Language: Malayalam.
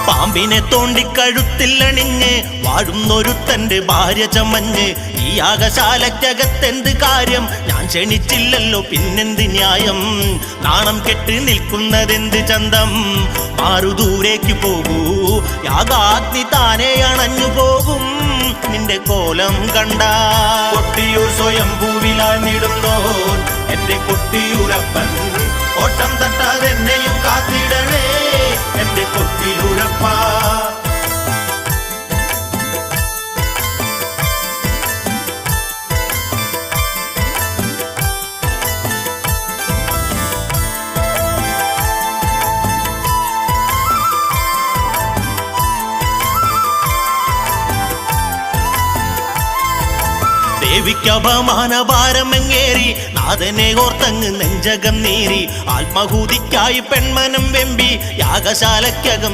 പാമ്പിനെ തോണ്ടിക്കഴുത്തിലണിഞ്ഞ് വാഴുന്നൊരുത്തന്റെ ഭാര്യ ചമഞ്ഞ് ഈ യാഗശാലയ്ക്കകത്തെന്ത് കാര്യം? ഞാൻ ക്ഷണിച്ചില്ലല്ലോ പിന്നെന്ത് ന്യായം? നാണം കെട്ട് നിൽക്കുന്നതെന്ത് ചന്തം? മാറു ദൂരേക്ക് പോകൂ, യാഗാഗ്നി താനെ അണഞ്ഞു പോകും നിന്റെ കോലം കണ്ട. കൊട്ടിയൂർ സ്വയംഭൂവിലാണിടുന്നോ എന്റെ കൊട്ടിയൂരപ്പൻ, ഓട്ടം തട്ടാതെന്നെയും കാത്തിടണേ എന്റെ കൊട്ടിയൂരപ്പ. ദേവിക്കപമാനഭാരമെങ്ങേറി നാഥനെ ഓർത്തങ്ങ് നെഞ്ചകം നീറി. ആത്മഹൂതിക്കായി പെൺമനം വെമ്പി യാഗശാലയ്ക്കകം